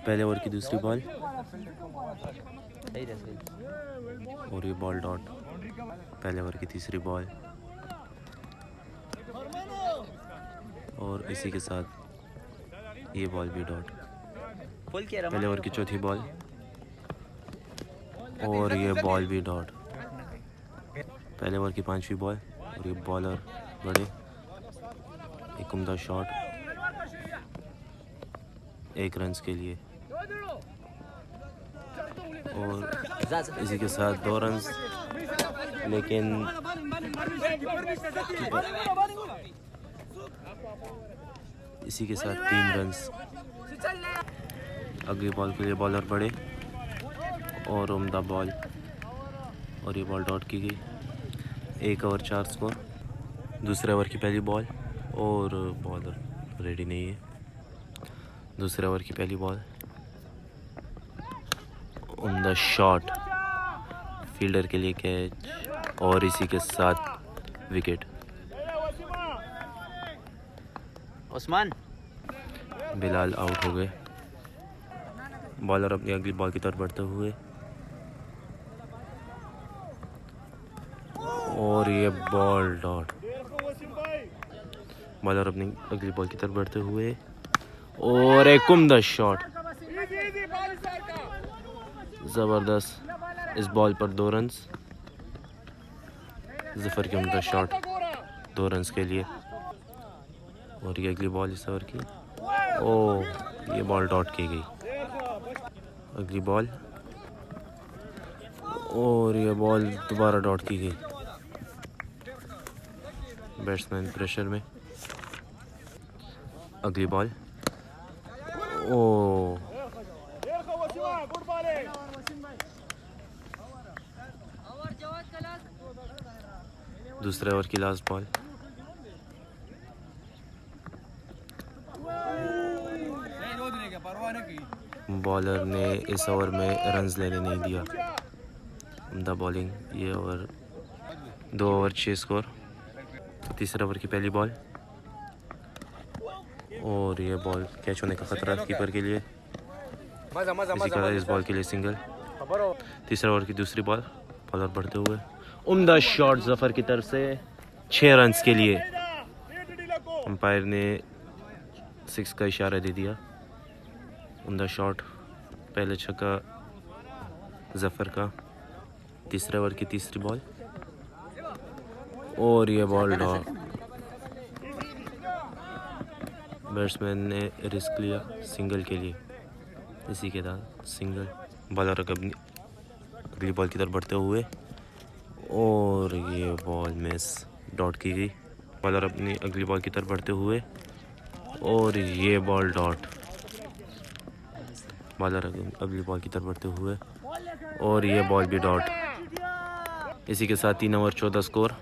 पहले ओवर की दूसरी बॉल और ये बॉल डॉट। पहले ओवर की तीसरी बॉल और इसी के साथ ये बॉल भी डॉट। पहले ओवर की चौथी बॉल और ये बॉल भी डॉट। पहले ओवर की पांचवी बॉल और ये बॉलर बड़े, एक उम्दा शॉट, 1 रन के लिए और इसी के साथ 2 रन, लेकिन इसी के साथ 3 रन। अगली बॉल के लिए बॉलर बड़े और उम्दा बॉल और ये बॉल डॉट की गई। 1 ओवर 4 स्कोर। दूसरे ओवर की पहली बॉल और बॉलर रेडी नहीं है। दूसरे ओवर की पहली बॉल, उम्दा शॉट, फील्डर के लिए कैच और इसी के साथ विकेट। उस्मान बिलाल आउट हो गए। बॉलर अपनी अगली बॉल की तरफ बढ़ते हुए और ये बॉल डॉट। बॉलर अपनी अगली बॉल की तरफ बढ़ते हुए और एक उम्दा शॉट, ज़बरदस्त। इस बॉल पर 2 रन। ज़फ़र की उम्दा शॉट 2 रन के लिए और ये अगली बॉल इस ओवर की। ओह, ये बॉल डॉट की गई। अगली बॉल और ये बॉल दोबारा डॉट की गई। बैट्समैन प्रेशर में। अगली बॉल, ओह, दूसरे ओवर की लास्ट बॉल। बॉलर ने इस ओवर में रन्स लेने नहीं दिया। उम्दा बॉलिंग। ये ओवर 2 ओवर 6 स्कोर। तीसरे ओवर की पहली बॉल और ये बॉल कैच होने का खतरा कीपर के लिए। इसी का इस बॉल के लिए सिंगल। तीसरे ओवर की दूसरी बॉल, बॉलर बढ़ते हुए उम्दा शॉट ज़फ़र की तरफ से 6 रन के लिए। अंपायर ने 6 का इशारा दे दिया। उम्दा शॉट, पहले छक्का ज़फ़र का। तीसरे ओवर की तीसरी बॉल और ये बॉल डॉट। बैट्समैन ने रिस्क लिया सिंगल के लिए। इसी के साथ सिंगल। बॉलर अपनी अगली बॉल की तरफ बढ़ते हुए और ये बॉल मिस, डॉट की गई। बॉलर अपनी अगली बॉल की तरफ बढ़ते हुए और ये बॉल डॉट। बॉलर अगली बॉल की तरफ बढ़ते हुए और ये बॉल भी डॉट। इसी के साथ 3 ओवर 14 स्कोर।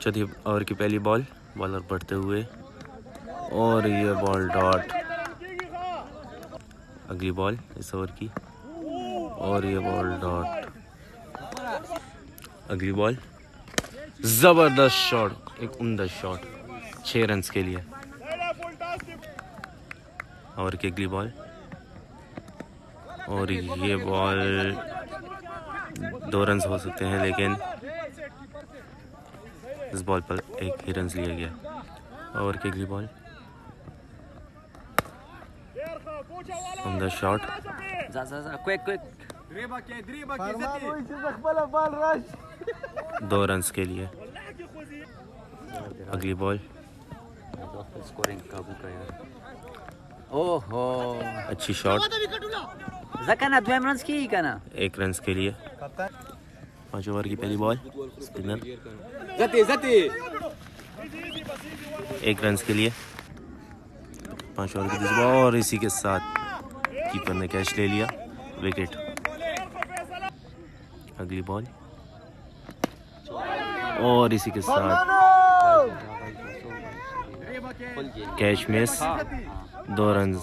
चौथी ओवर की पहली बॉल, बॉलर बढ़ते हुए और ये बॉल डॉट। अगली बॉल इस ओवर की और ये बॉल डॉट। अगली बॉल, ज़बरदस्त शॉट, एक उम्दा शॉट, 6 रन के लिए। और की अगली बॉल और ये बॉल 2 रन हो सकते हैं, लेकिन इस बॉल पर 1 ही रन लिया गया। और की अगली बॉल, उम्दा शॉट, 2 रन के लिए। अगली बॉल, ओहो, अच्छी शॉट, 1 रन के लिए। 5 ओवर की पहली बॉल, स्पिनर, 1 रन के लिए। 5 ओवर की दूसरी बॉल और इसी के साथ कीपर ने कैच ले लिया, विकेट। अगली बॉल और इसी के साथ कैच मिस, 2 रन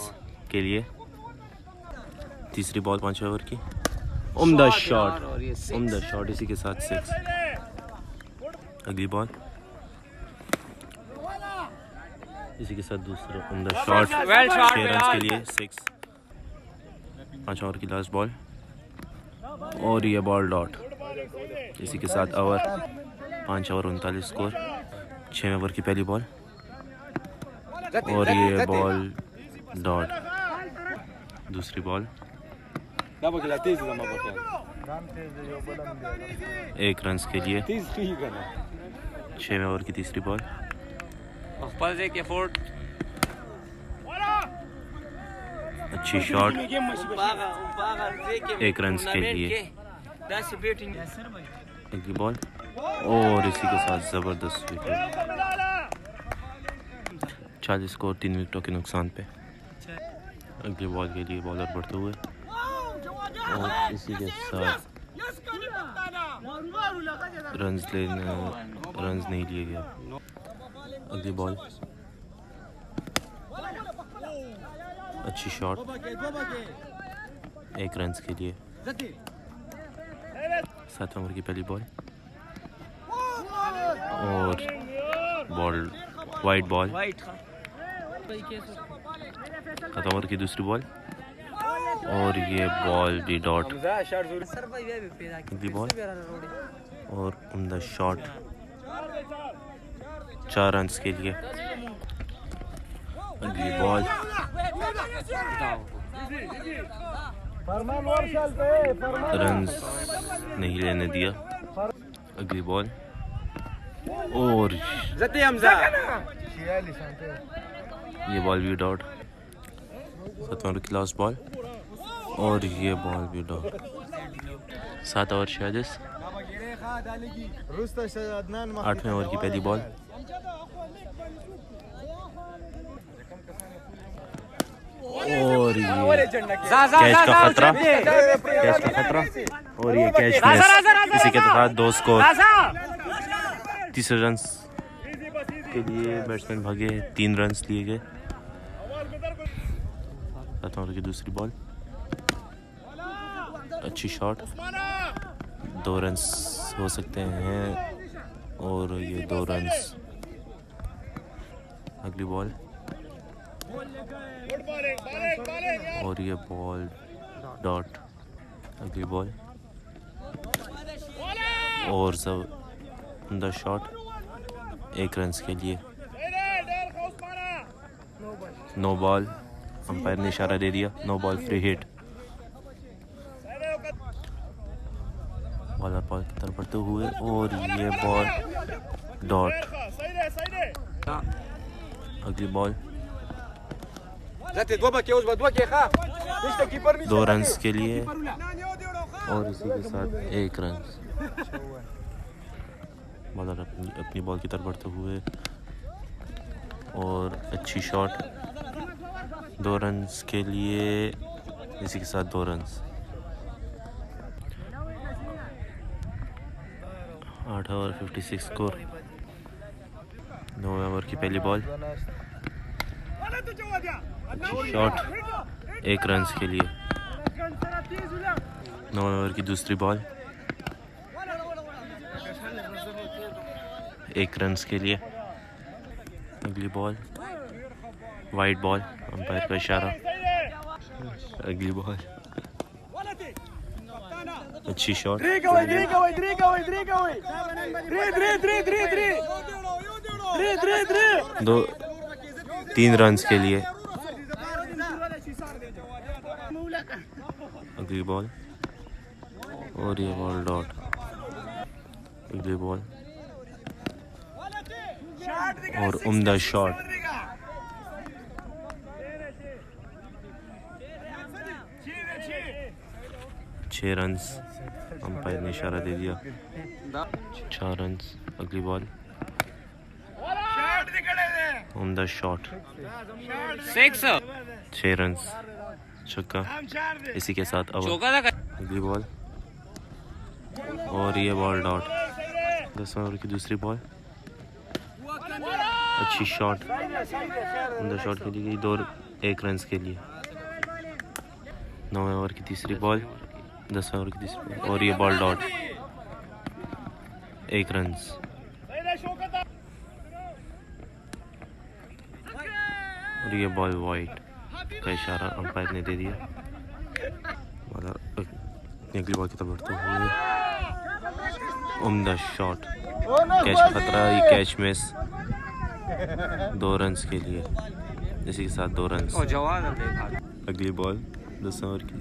के लिए। तीसरी बॉल 5 ओवर की, उम्दा शॉट, उम्दा शॉट, इसी के साथ 6। अगली बॉल इसी के साथ दूसरा उम्दा शॉट 6 रन के लिए 6। 5 ओवर की लास्ट बॉल और ये बॉल डॉट। इसी के साथ ओवर 5 ओवर 39 स्कोर। 6 ओवर की पहली बॉल और ये बॉल डॉट। दूसरी बॉल 1 रन के लिए। 6 ओवर की तीसरी बॉल अच्छी शॉट 1 रन के लिए। अगली बॉल और इसी के साथ जबरदस्त विकेट। 40 स्कोर 3 विकेटों के नुकसान पे। अगली बॉल के लिए बॉलर बढ़ते हुए और इसी के साथ रन्स नहीं लिए गए। अगली बॉल अच्छी शॉट 1 रन के लिए। 7 ओवर की पहली बॉल और बॉल वाइट बॉल। 7 ओवर की दूसरी बॉल और ये बॉल भी डॉट। अगली बॉल और उम्दा शॉट 4 रन के लिए। अगली बॉल रन्स नहीं लेने दिया। अगली बॉल और ये बॉल भी डॉट। 7 ओवर की लास्ट बॉल और ये बॉल भी डॉट। 7 ओवर 46। 8वें ओवर की पहली बॉल और ये कैच का खतरा और ये कैच मिस। इसी के साथ 2 स्कोर। तीसरे रन के लिए बैट्समैन भागे। 3 रन लिए गए। 7 ओवर की दूसरी बॉल अच्छी शॉट 2 रन हो सकते हैं और ये 2 रन। अगली बॉल और ये बॉल डॉट। अगली बॉल और सब उम्दा शॉट 1 रन के लिए। No ball. अंपायर ने इशारा दे दिया no ball free hit. Bowler ball की तरफ बढ़ते हुए और ये बॉल डॉट। अगली बॉल 2 रन के लिए और इसी के साथ 1 रन। बॉलर अपनी बॉल की तरफ बढ़ते हुए और अच्छी शॉट 2 रन के लिए। इसी के साथ 2 रन। 8 over 56 score. 9 ओवर की पहली बॉल अच्छी शॉट 1 रन के लिए। 9 ओवर की दूसरी बॉल 1 रन के लिए। अगली बॉल वाइट बॉल अंपायर का इशारा। अगली बॉल अच्छी शॉट 3 रन के लिए। अगली बॉल और ये बॉल डॉट। अगली बॉल और उम्दा शॉट 6 रन। अंपायर ने इशारा दे दिया 4 रन। अगली बॉल उम्दा शॉट 6 रन छक्का। इसी के साथ अगली बॉल और ये बॉल डॉट। 10 ओवर की दूसरी बॉल अच्छी शॉट उम्दा शॉट खेली गई 1 रन के लिए। 9 ओवर की तीसरी बॉल 10 ओवर की तीसरी बॉल और ये बॉल डॉट 1 रन। और ये बॉल वाइट का इशारा अंपायर ने दे दिया। अगली बॉल की तरफ बढ़ते हुए उम्दा शॉट, कैच का खतरा, ये कैच मिस, 2 रन्स के लिए, इसी के साथ 2 रन्स। अगली बॉल 10 ओवर की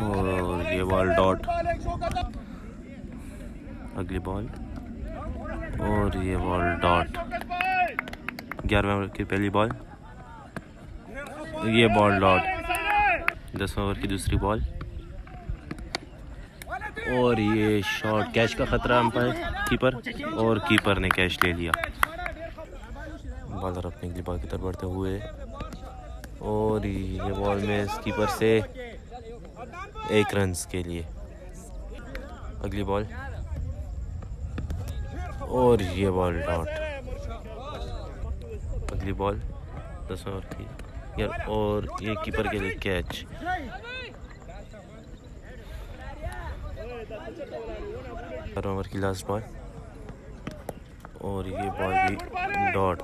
और ये बॉल डॉट। अगली बॉल और ये बॉल डॉट। 11वें ओवर की पहली बॉल, ये बॉल डॉट। 10वें ओवर की दूसरी बॉल और ये शॉट, कैच का खतरा अंपायर कीपर, और कीपर ने कैच ले लिया। बॉलर अपनी अगली बॉल की तरफ बढ़ते हुए और ये बॉल में कीपर से 1 रन्स के लिए। अगली बॉल और ये बॉल डॉट। अगली बॉल 10 ओवर की यार, और ये कीपर के लिए कैच। ओवर की लास्ट बॉल और ये बॉल भी डॉट।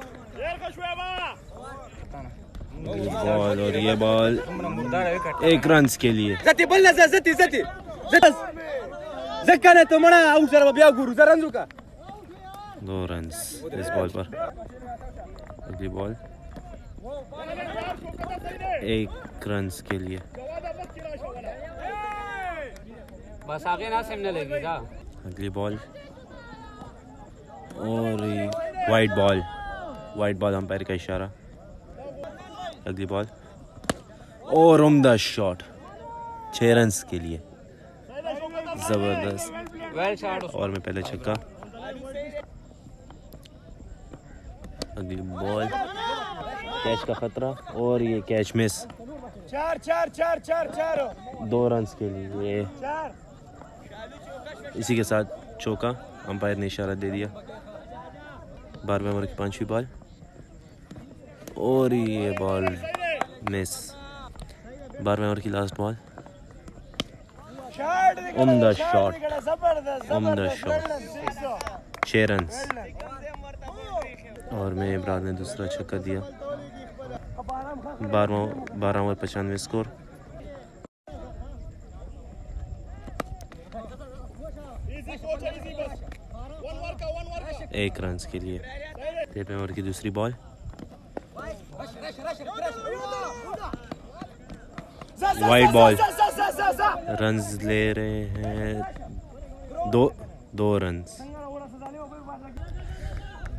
ये बॉल और ये बॉल 1 रन्स के लिए। 2 रन्स इस बॉल पर। अगली बॉल 1 रन्स के लिए। बस आगे ना सामने लगी जा। अगली बॉल और वाइट बॉल अंपायर का इशारा। अगली बॉल और उम्दा शॉट, 6 रन्स के लिए, जबरदस्त। और में पहले छक्का। अगली बॉल, कैच का खतरा और ये कैच मिस, 2 रन्स के लिए। इसी के साथ चौका, अंपायर ने इशारा दे दिया। 12वें ओवर की 5वीं बॉल और ये बॉल मिस। 12वें ओवर की लास्ट बॉल, उम्दा शॉट, 6 रन्स। और में इब्रार ने दूसरा छक्का दिया। 12 ओवर 95 स्कोर। एक रन्स के लिए। 13वें ओवर की दूसरी बॉल, वाइट बॉल, रन्स ले रहे हैं, 2 रन्स।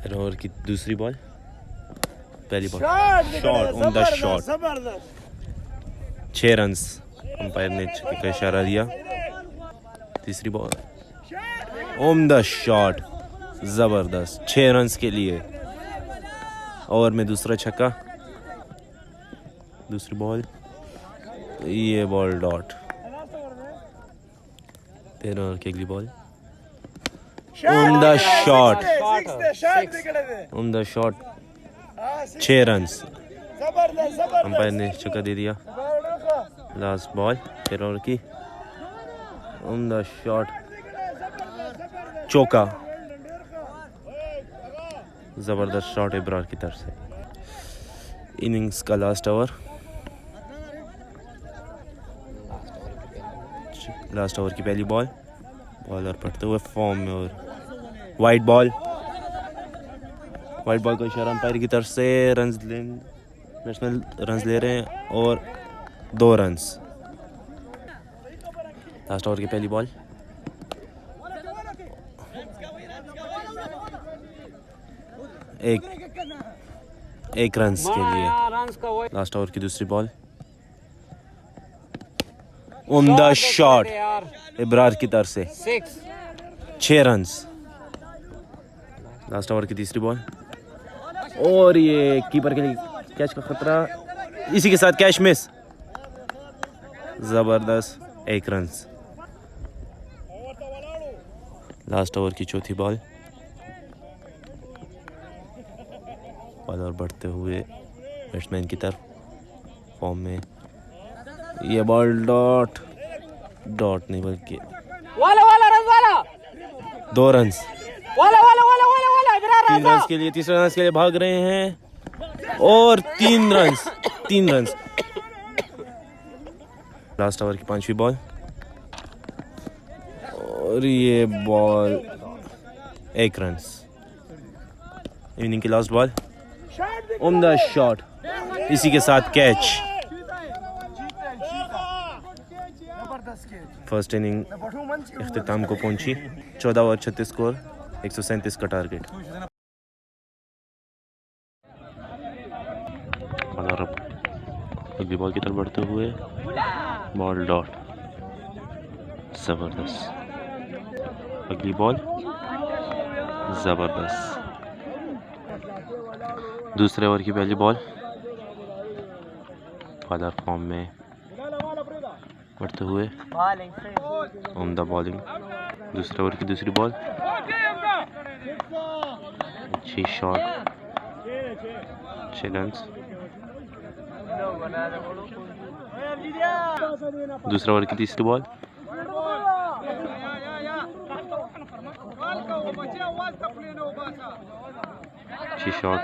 ओवर की दूसरी बॉल, पहली बॉल शॉट, उम्दा शॉट, 6 रन्स। अंपायर ने छक्के का इशारा दिया। तीसरी बॉल, उम्दा शॉट, जबरदस्त, 6 रन्स के लिए। ओवर में दूसरा छक्का। दूसरी बॉल, ये बॉल डॉट। 13 ओवर की अगली बॉल, उम्दा शॉट, 6 रन्स। अंपायर ने छक्का दे दिया। लास्ट बॉल 13 ओवर की, उम्दा शॉट, चौका, जबरदस्त शॉट इब्रार की तरफ से। इनिंग्स का लास्ट ओवर की पहली बॉल, बॉलर पढ़ते हुए फॉर्म में, और वाइट बॉल का इशारा अंपायर की तरफ से। बैट्समैन रन्स ले रहे हैं और 2 रन्स। लास्ट ओवर की पहली बॉल, एक रन्स के लिए। लास्ट ओवर की दूसरी बॉल, उम्दा शॉट इब्रार की तरफ से, 6 रन्स। लास्ट ओवर की तीसरी बॉल और ये कीपर के लिए कैच का खतरा, इसी के साथ कैच मिस, जबरदस्त, 1 रन्स। लास्ट ओवर की चौथी बॉल, बॉलर बढ़ते हुए बैट्समैन की तरफ फॉर्म में। ये बॉल डॉट नहीं बल्कि 2 रन्स। 3 रन्स के लिए, तीसरे रन्स के लिए भाग रहे हैं और 3 रन। लास्ट ओवर की 5वीं बॉल और ये बॉल 1 रन। इनिंग की लास्ट बॉल, उम्दा शॉट, इसी के साथ कैच। फर्स्ट इनिंग इख्तिताम को पहुंची। 14 ओवर 36 स्कोर, 137 का टारगेट। अगली बॉल की तरफ बढ़ते हुए बॉल डॉट, जबरदस्त। अगली बॉल जबरदस्त। दूसरे ओवर की पहली बॉल, फादर फॉर्म में बढ़ते हुए उम्दा बॉलिंग। दूसरे ओवर की दूसरी बॉल, अच्छी शॉट, 6 रन। दूसरा ओवर की तीसरी बॉल, अच्छी शॉट,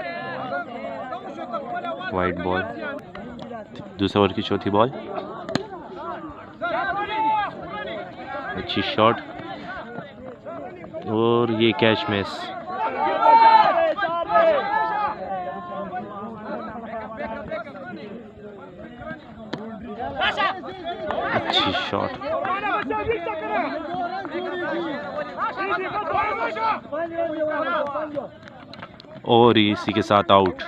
वाइड बॉल। दूसरे ओवर की चौथी बॉल, अच्छी शॉट और ये कैच मिस। अच्छी शॉट और इसी के साथ आउट।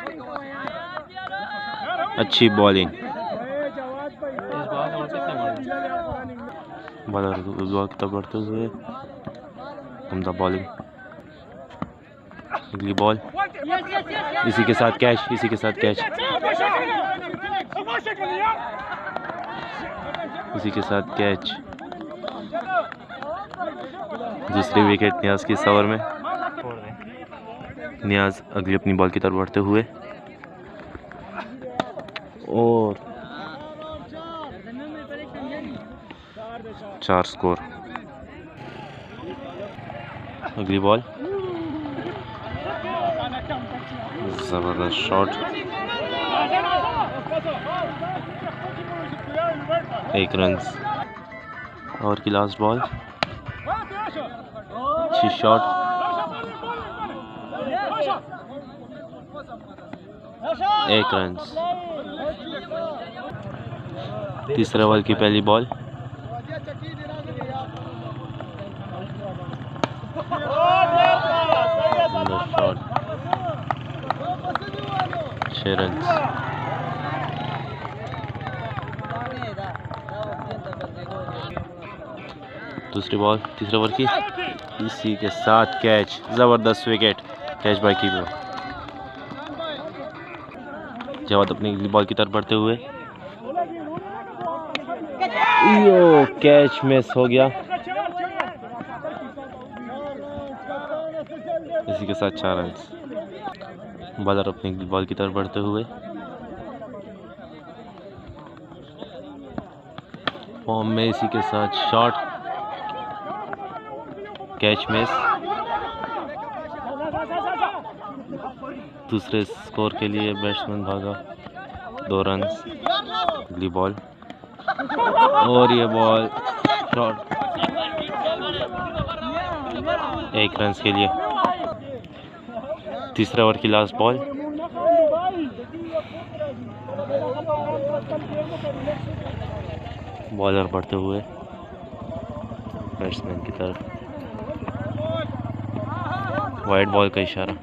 अच्छी बॉलिंग। बॉलर की तरफ बढ़ते हुए उम्दा बॉलिंग। अगली बॉल, इसी के साथ कैच, इसी के साथ कैच, इसी के साथ कैच। दूसरी विकेट नियाज की इस ओवर में। नियाज अगली अपनी बॉल की तरफ बढ़ते हुए और 4 स्कोर। अगली बॉल, जबरदस्त शॉट, 1 रन। और की लास्ट बॉल, अच्छी शॉट, 1 रन। तीसरे ओवर की पहली बॉल, शॉट, 6 रन। दूसरी बॉल तीसरे ओवर की, इसी के साथ कैच, जबरदस्त wicket, catch by keeper. Jawad अपनी बॉल की तरफ बढ़ते हुए, यो कैच मिस हो गया। इसी के साथ 4 रन। बॉलर अपनी बॉल की तरफ बढ़ते हुए फॉर्म में, इसी के साथ शॉट, कैच मिस। दूसरे स्कोर के लिए बैट्समैन भागा, 2 रन। अगली बॉल और ये बॉल शॉट, 1 रन के लिए। तीसरे ओवर की लास्ट बॉल, बॉलर बढ़ते हुए बैट्समैन की तरफ, वाइड बॉल का इशारा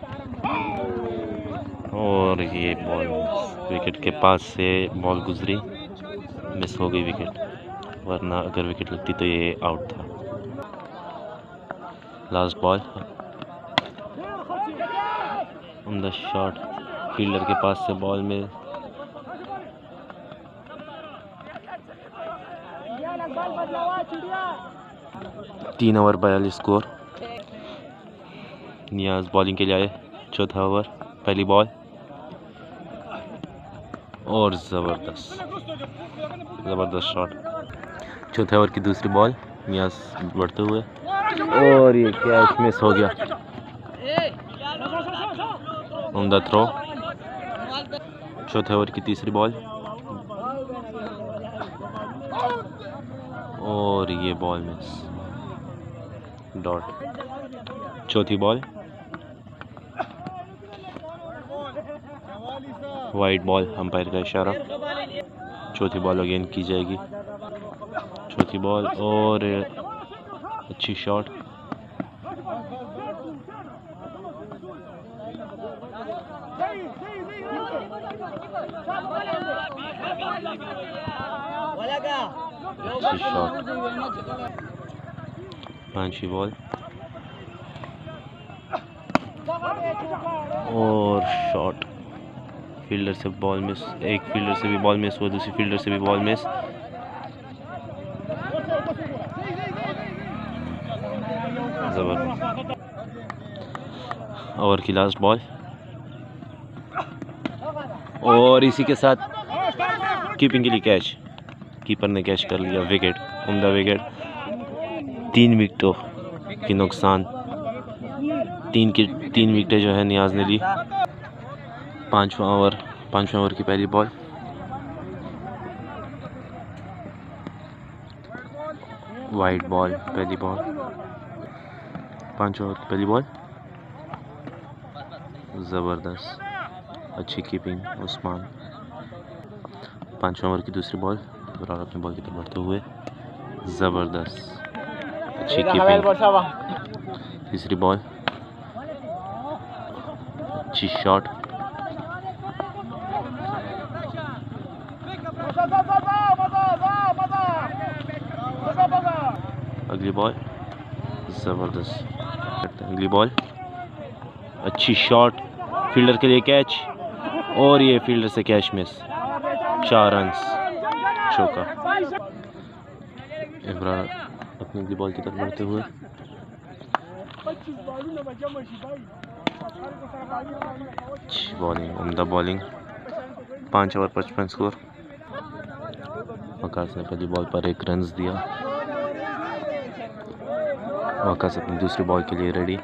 और ये बॉल विकेट के पास से बॉल गुजरी, मिस हो गई विकेट, वरना अगर विकेट लगती तो ये आउट था। Last ball, on the shot, fielder के पास से बॉल में, तीन ओवर 42 स्कोर। नियाज बॉलिंग के लिए आए। चौथा ओवर, पहली बॉल और ज़बरदस्त शॉट। चौथे ओवर की दूसरी बॉल, नियाज बढ़ते हुए और ये कैच मिस हो गया। ऑन द थ्रो, चौथे ओवर की तीसरी बॉल और ये बॉल मिस, डॉट। चौथी बॉल वाइड बॉल, अंपायर का इशारा। चौथी बॉल अगेन की जाएगी। चौथी बॉल और अच्छी शॉट, अच्छी शॉट। पांचवी बॉल और शॉट, फील्डर से बॉल मिस। एक फील्डर से भी बॉल मिस हुआ, दूसरी फील्डर से भी बॉल मिस। जबरदस्त। ओवर की लास्ट बॉल और इसी के साथ कीपिंग के लिए कैच। कीपर ने कैच कर लिया, विकेट, उम्दा विकेट। 3 विकेटों की नुकसान, 3 विकेटें जो है नियाज ने ली। पांचवा ओवर की पहली बॉल वाइड बॉल, पहली बॉल। पांचवा ओवर की पहली बॉल, ज़बरदस्त, अच्छी कीपिंग उस्मान। पांचवा ओवर की दूसरी बॉल, इब्रार अपनी बॉल की तरफ बढ़ते हुए, ज़बरदस्त, अच्छी कीपिंग। तीसरी बॉल, अच्छी शॉट, अगली बॉल, ज़बरदस्त। अगली बॉल, अच्छी शॉट, फील्डर के लिए कैच और ये फील्डर से कैच मिस। 4 रन्स, चौका। इब्रार अपनी अगली बॉल की तरफ बढ़ते हुए, अच्छी बॉलिंग, उम्दा बॉलिंग। 5 over 55 score. वकास ने पहली बॉल पर 1 रन दिया। वकास अपनी दूसरी बॉल के लिए रेडी।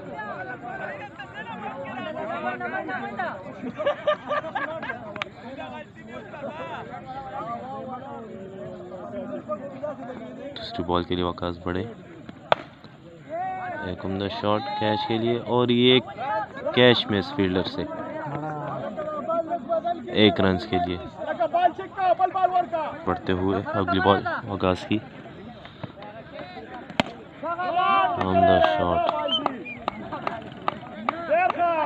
दूसरी बॉल के लिए वकास बढ़े। एक उम्दा शॉट कैच के लिए और ये कैच मिस फील्डर से। 1 रन के लिए। बढ़ते हुए अगली बॉल वकास की, उम्दा शॉट,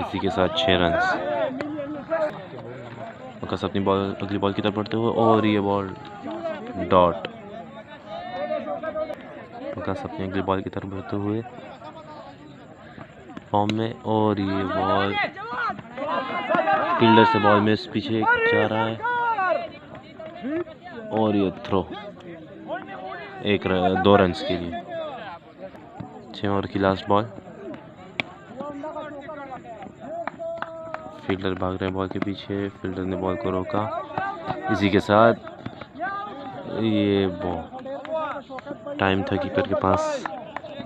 इसी के साथ 6 रन। वकास अपनी अगली बॉल की तरफ बढ़ते हुए और ये बॉल डॉट। वकास अपनी अगली बॉल की तरफ बढ़ते हुए फॉर्म में और ये बॉल फील्डर से बॉल मिस, पीछे जा रहा है और ये थ्रो। 2 रन के लिए। 6 ओवर की लास्ट बॉल, फील्डर भाग रहे हैं बॉल के पीछे, फील्डर ने बॉल को रोका। इसी के साथ ये बॉल, टाइम था कीपर के पास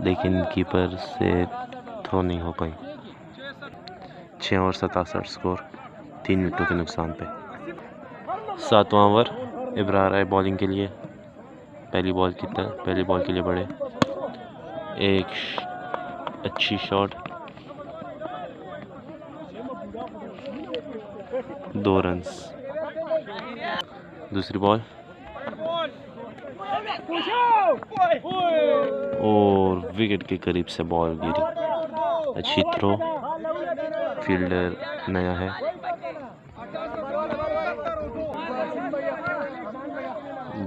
लेकिन कीपर से थ्रो नहीं हो पाई। 6 ओवर 67 स्कोर, 3 विकेटों के नुकसान पे। 7वां ओवर, इब्रार आए बॉलिंग के लिए। पहली बॉल के लिए बढ़े। एक अच्छी शॉट, 2 रन। दूसरी बॉल और विकेट के करीब से बॉल गिरी। अच्छी थ्रो, फील्डर नया है।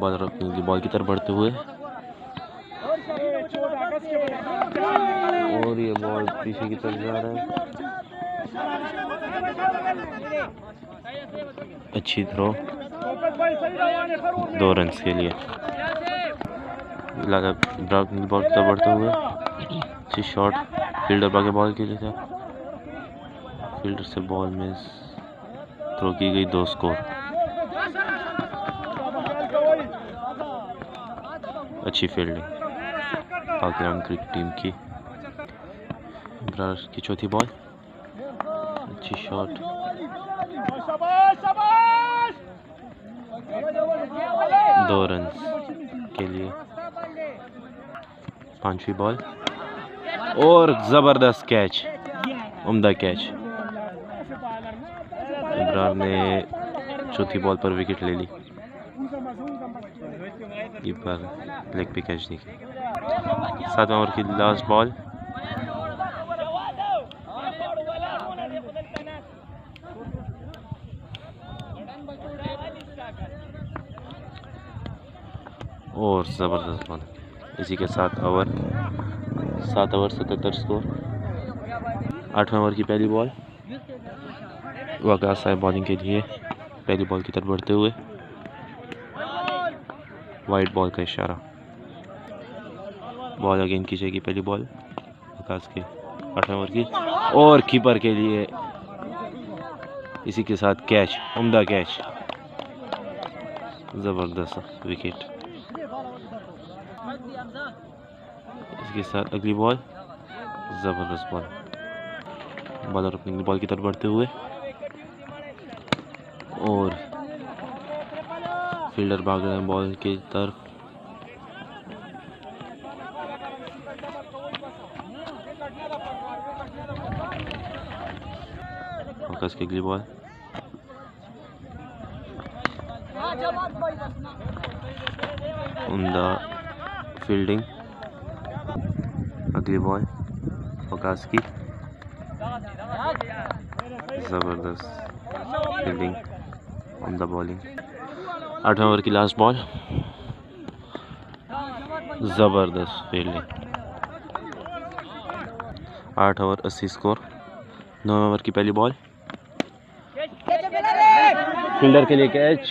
बॉलर अपनी बॉल की तरफ बढ़ते हुए और ये बॉल पीछे की तरफ जा रहा है। अच्छी थ्रो, 2 रन के लिए। बॉल की तरफ बढ़ते हुए अच्छी शॉट, फील्डर भागे बॉल के लिए था, फील्डर से बॉल मिस, थ्रो की गई। 2 स्कोर। अच्छी फील्डिंग पाकिस्तान क्रिकेट टीम की। इब्रार की चौथी बॉल, अच्छी शॉट, 2 रन के लिए। 5वीं बॉल और ज़बरदस्त कैच, उम्दा कैच। इब्रार ने चौथी बॉल पर विकेट ले ली। कीपर लेग पे कैच देखी। 7वें ओवर की लास्ट बॉल। और ज़बरदस्त बॉल। इसी के 7 ओवर 77 स्कोर। 8वें ओवर की पहली बॉल। वकास साहब बॉलिंग के लिए पहली बॉल की तरफ बढ़ते हुए। वाइट बॉल का इशारा। बॉल अगेन की जाएगी पहली बॉल वकास के 8वें ओवर की और कीपर के लिए इसी के साथ कैच, उम्दा कैच, ज़बरदस्त विकेट। इसके साथ अगली बॉल, ज़बरदस्त बॉल। बॉलर अपनी बॉल की तरफ बढ़ते हुए और फील्डर भाग रहे हैं बॉल की तरफ। फोकस की अगली बॉल। उम्दा फील्डिंग। अगली बॉल फोकस की, ज़बरदस्त फील्डिंग, उम्दा बॉलिंग। 8वें ओवर की लास्ट बॉल, ज़बरदस्त फील्डिंग। 8 over 80 score. 9वें ओवर की पहली बॉल। फील्डर के लिए कैच,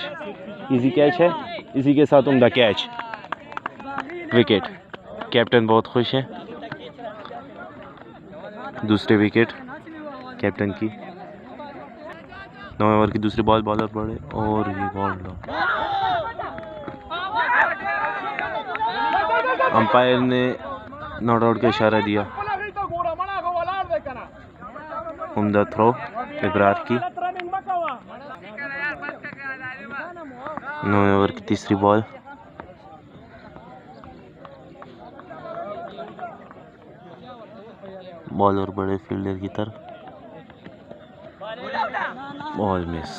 इजी कैच है। इसी के साथ उम्दा कैच, विकेट। कैप्टन बहुत खुश है। दूसरे विकेट कैप्टन की। 9वें ओवर की दूसरी बॉल। बॉलर बढ़े और ये बॉल अंपायर ने नॉट आउट का इशारा दिया। उम्दा थ्रो इब्रार की। 9वें ओवर की तीसरी बॉल। बॉल और बड़े फील्डर की तरफ, बॉल मिस।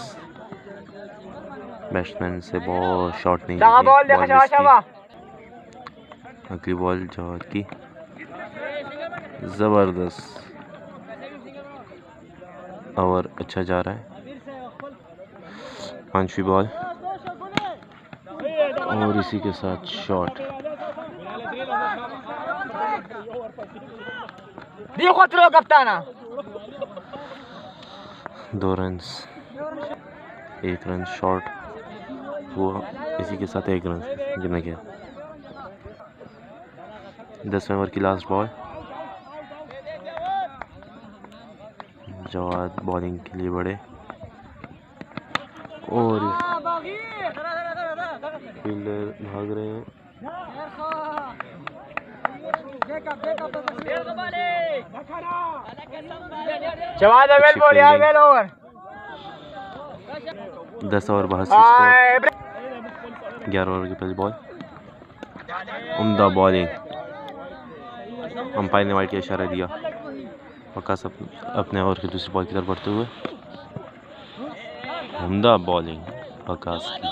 बैट्समैन से बॉल शॉट नहीं लगी, बॉल मिस की। अगली बॉल जवाद की, ज़बरदस्त। ओवर अच्छा जा रहा है। 5वीं बॉल और इसी के साथ शॉट। 2 रन, 1 रन शॉट हुआ। इसी के साथ 1 रन गिना गया। 10वें ओवर की लास्ट बॉल। जवाद बॉलिंग के लिए बढ़े और फील्डर भाग रहे हैं। जवाद अवेल बोल यार, avail over. 10 over 82 score. 11 over की पहली बॉल। उम्दा बॉलिंग। अंपायर ने वाइट का इशारा दिया। वकास अपने ओवर की दूसरी बॉल की तरफ बढ़ते हुए। उम्दा बॉलिंग वकास की।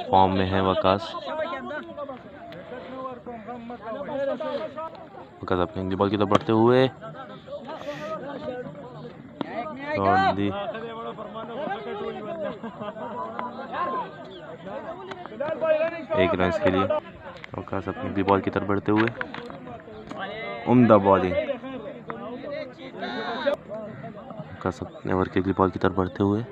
फॉर्म में है वकास। वकास अपनी अगली बॉल की तरफ बढ़ते हुए शॉट दी। 1 रन के लिए। वकास अपनी अगली बॉल की तरफ बढ़ते हुए। उम्दा बॉलिंग। वकास अपने ओवर की अगली बॉल की तरफ बढ़ते हुए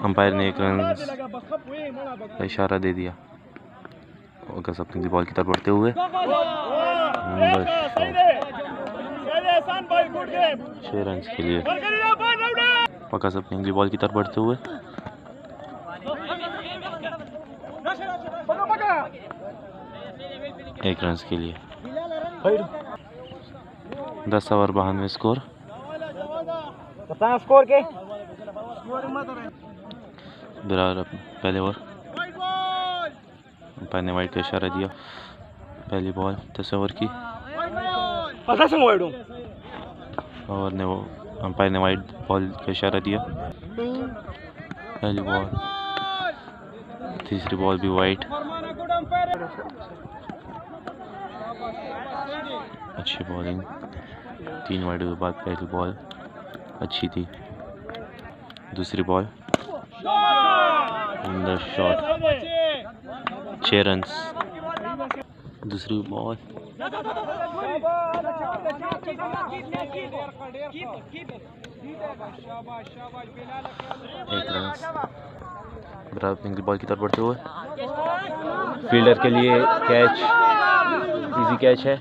अंपायर ने 1 रन का इशारा दे दिया। वकास अपनी बॉल की तरफ बढ़ते हुए 6 रन के लिए। वकास अपनी अगली बॉल की तरफ बढ़ते हुए 1 रन के लिए। 10 ओवर 92 स्कोर। स्कोर के बिरार पहले ओवर, अंपायर ने वाइड का इशारा दिया। पहली बॉल 10 ओवर की, और ने वो अंपायर ने वाइड बॉल का इशारा दिया। पहली बॉल, तीसरी बॉल भी वाइड। अच्छी बॉलिंग, 3 वाइड के बाद पहली बॉल अच्छी थी। दूसरी बॉल अंदर शॉट, 6 रन्स। दूसरी बॉल, एक रन। बराबर पिंक बॉल की तरफ बढ़ते हुए, फील्डर के लिए कैच, इजी कैच है,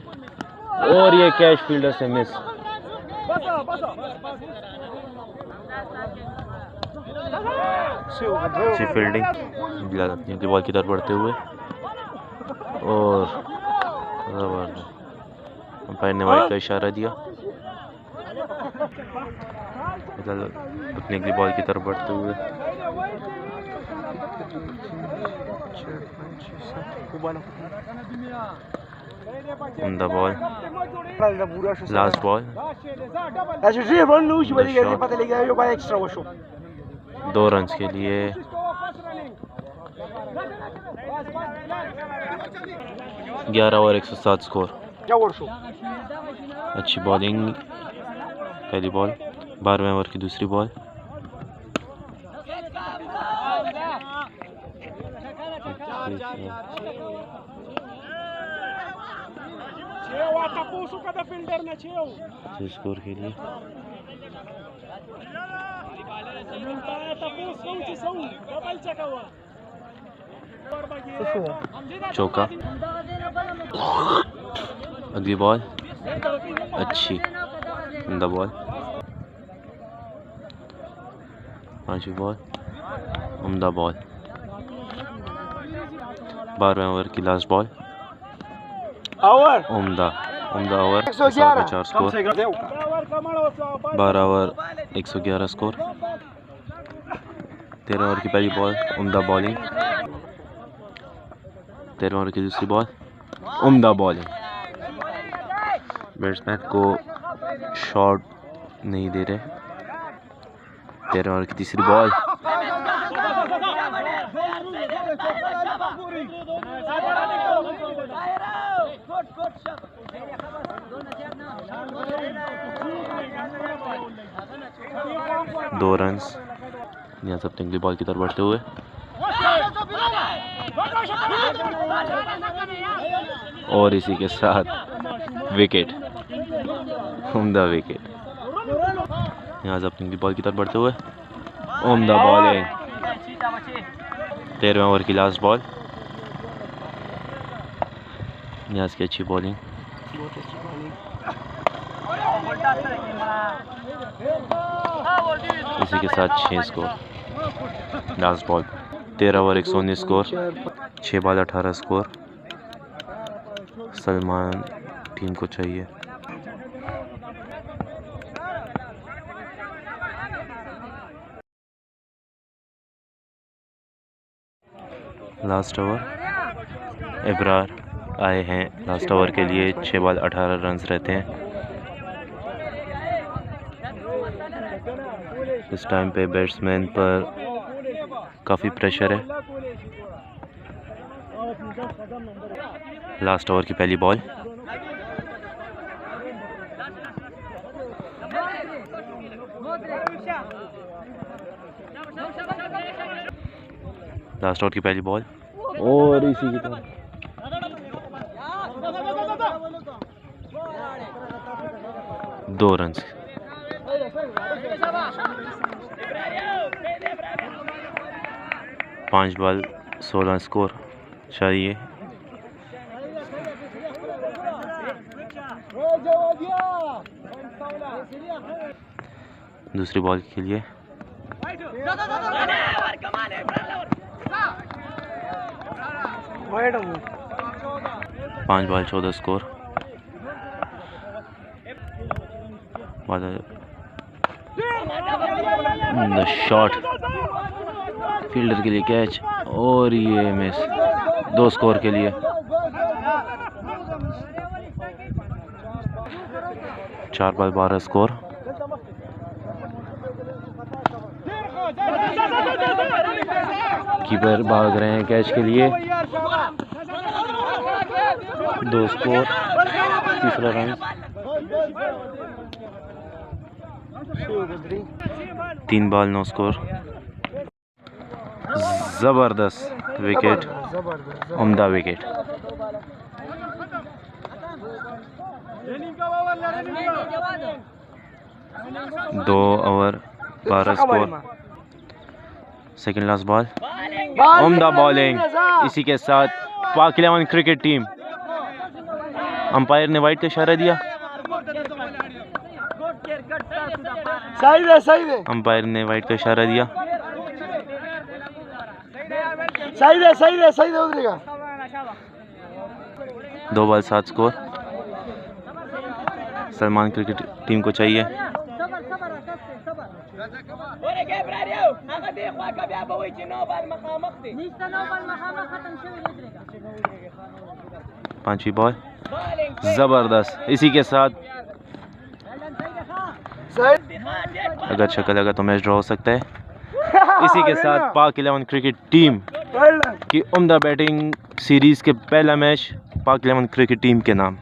और ये कैच फील्डर से मिस। अच्छी फील्डिंग, पिंक बॉल की तरफ बढ़ते हुए, और अंपायर ने वाइड का इशारा दिया। अपनी अगली बॉल की तरफ बढ़ते हुए, उम्दा बॉल, लास्ट बॉल, 2 रन्स के लिए। 11 ओवर 107 स्कोर। अच्छी बॉलिंग, पहली बॉल, 12वें ओवर की दूसरी बॉल। स्कोर के लिए चौका। अगली बॉल अच्छी, उम्दा बॉल। 5वीं बॉल, उम्दा बॉल। 12वें ओवर की लास्ट बॉल, उम्दा over. 4 score. 12 over 111 score. 13 over की पहली बॉल, उम्दा बॉलिंग। 13 ओवर की दूसरी बॉल, उम्दा बॉलिंग। बैट्समैन को शॉट नहीं दे रहे। 13 ओवर की तीसरी बॉल, दो रन्स। यहाँ सब टिंगली बॉल की तरफ बढ़ते हुए, और इसी के साथ विकेट, उम्दा विकेट। यहाँ सब टिंगली बॉल की तरफ बढ़ते हुए, उम्दा बॉलिंग। 13वें ओवर की लास्ट बॉल, यहाँ की अच्छी बॉलिंग। इसी के साथ 6 score last ball. 13 over 119 score, 6 ball 18 score. Salman team को चाहिए। लास्ट ओवर, इब्रार आए हैं लास्ट ओवर के लिए। 6 बॉल 18 रन्स रहते हैं। इस टाइम पे बैट्समैन पर काफ़ी प्रेशर है। लास्ट ओवर की पहली बॉल, लास्ट ओवर की पहली बॉल, और इसी की तरह 2 रन्स। पाँच बॉल 16 स्कोर चाहिए। दूसरी बॉल के लिए 5 ball 14 score. The shot, fielder के लिए कैच और ये मिस। 2 स्कोर के लिए। 4 बॉल 12 स्कोर। कीपर भाग रहे हैं कैच के लिए। 2 स्कोर, तीसरा रन। 3 ball 9 score. जबरदस्त विकेट, उम्दा wicket. 2 over 12 score. Second last ball, उम्दा बॉलिंग। इसी के साथ पाक 11 क्रिकेट टीम। अंपायर ने वाइड का इशारा दिया। अंपायर ने वाइड का इशारा दिया। सही उधरेगा। 2 ball 7 score. Salman cricket team को चाहिए। पांचवी बॉल, जबरदस्त। इसी के साथ अगर छक्का लगा तो मैच ड्रॉ हो सकता है। इसी के साथ पाक 11 क्रिकेट टीम की उम्दा बैटिंग सीरीज के पहला मैच पाक 11 क्रिकेट टीम के नाम।